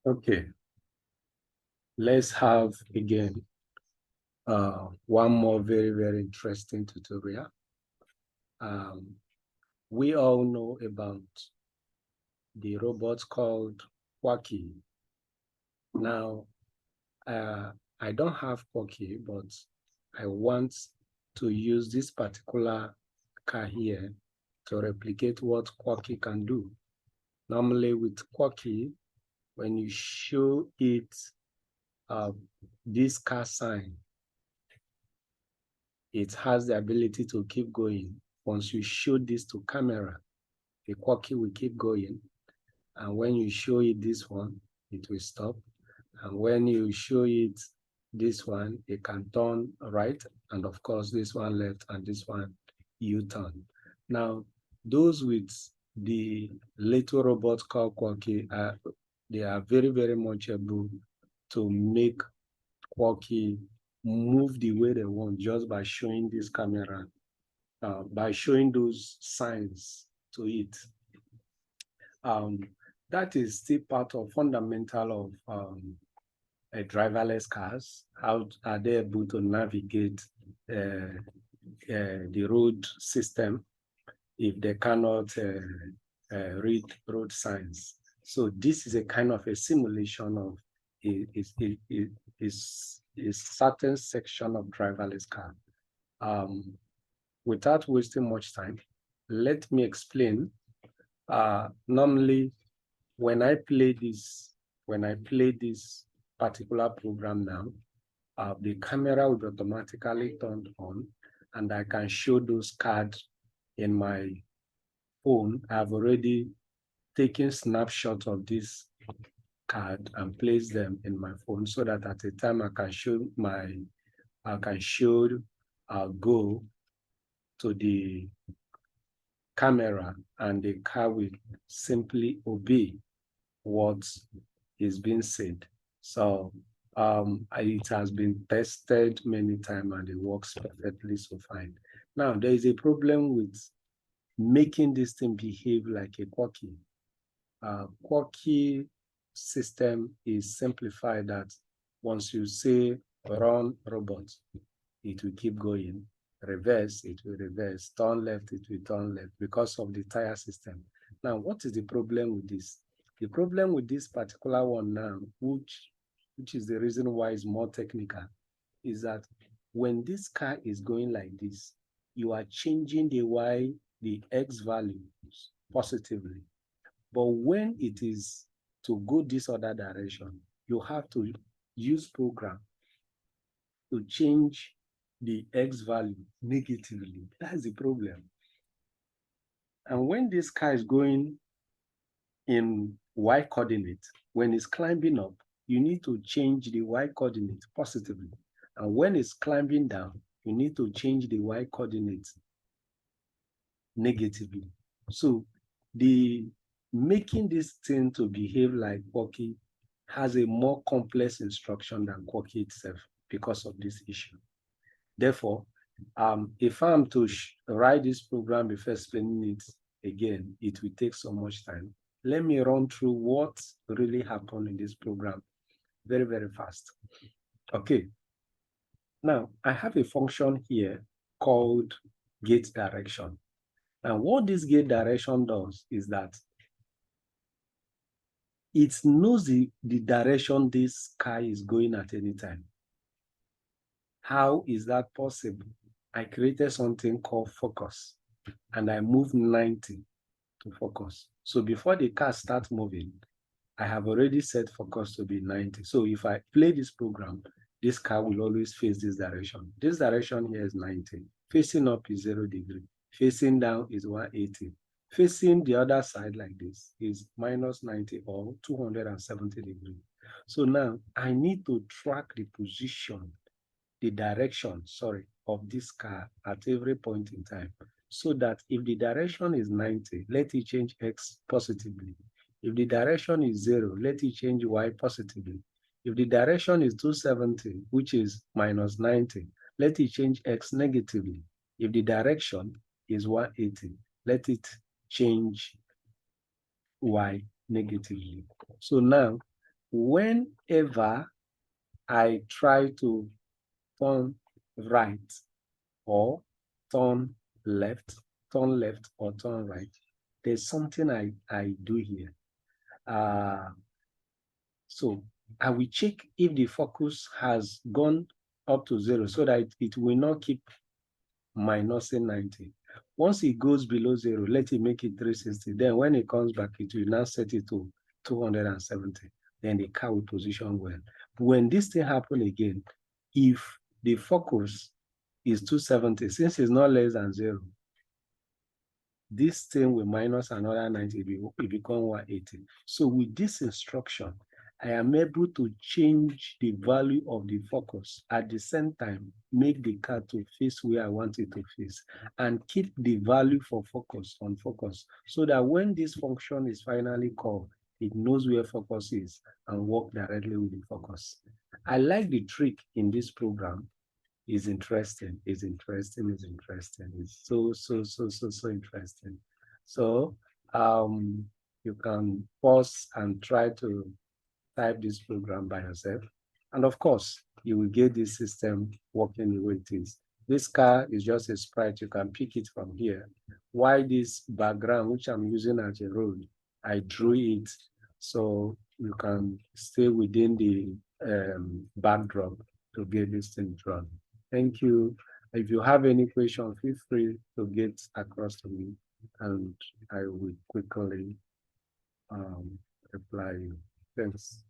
Okay, let's have again one more very interesting tutorial. We all know about the robot called Quacky. Now, I don't have Quacky, but I want to use this particular car here to replicate what Quacky can do. Normally with Quacky, when you show it this car sign, it has the ability to keep going. Once you show this to camera, the Quacky will keep going. And when you show it this one, it will stop. And when you show it this one, it can turn right. And of course, this one left and this one U-turn. Now, those with the little robot called Quacky, they are very much able to make Quacky move the way they want just by showing this camera, by showing those signs to it. That is still part of fundamental of driverless cars. How are they able to navigate the road system if they cannot read road signs? So this is a kind of a simulation of a certain section of driverless car. Without wasting much time, let me explain. Normally, when I play this particular program now, the camera will automatically turn on, and I can show those cards in my phone. I've already taken snapshots of this card and placed them in my phone so that at a time I can go to the camera and the car will simply obey what is being said. So it has been tested many times and it works perfectly so fine. Now, there is a problem with making this thing behave like a Quacky. Quacky system is simplified that once you say run robot, it will keep going. Reverse, it will reverse. Turn left, it will turn left because of the tire system. Now, what is the problem with this? The problem with this particular one now, which is the reason why it's more technical, is that when this car is going like this, you are changing the X values positively. But when it is to go this other direction, you have to use program to change the X value negatively. That's the problem. And when this car is going in Y coordinate, when it's climbing up, you need to change the Y coordinate positively. And when it's climbing down, you need to change the Y coordinate negatively. So the making this thing to behave like Quacky has a more complex instruction than Quacky itself because of this issue. Therefore, if I'm to write this program before explaining it again, it will take so much time. Let me run through what really happened in this program very fast. Okay. Now, I have a function here called gate direction. And what this gate direction does is that it knows the direction this car is going at any time. How is that possible? I created something called focus, and I moved 90 to focus. So before the car starts moving, I have already set focus to be 90. So if I play this program, this car will always face this direction. This direction here is 90. Facing up is 0 degree. Facing down is 180. Facing the other side like this is minus 90 or 270 degrees. So now I need to track the position, the direction, of this car at every point in time, so that if the direction is 90, let it change X positively. If the direction is 0, let it change Y positively. If the direction is 270, which is minus 90, let it change X negatively. If the direction is 180, let it change Y negatively. So now whenever I try to turn right or turn left, or turn right, there's something I do here. So I will check if the focus has gone up to 0 so that it will not keep minusing 90. Once it goes below 0, let it make it 360. Then when it comes back, it will now set it to 270. Then the car will position well. When this thing happens again, if the focus is 270, since it's not less than 0, this thing will minus another 90, it become 180. So with this instruction, I am able to change the value of the focus, at the same time, make the car to face where I want it to face, and keep the value for focus on focus, so that when this function is finally called, it knows where focus is and work directly with the focus. I like the trick in this program. Is interesting, is interesting, is interesting. It's so interesting. So you can pause and try to type this program by yourself. And of course, you will get this system working the way it is. This car is just a sprite. You can pick it from here. Why this background, which I'm using as a road, I drew it so you can stay within the backdrop to get this thing drawn. Thank you. If you have any question, feel free to get across to me and I will quickly reply you. Thanks.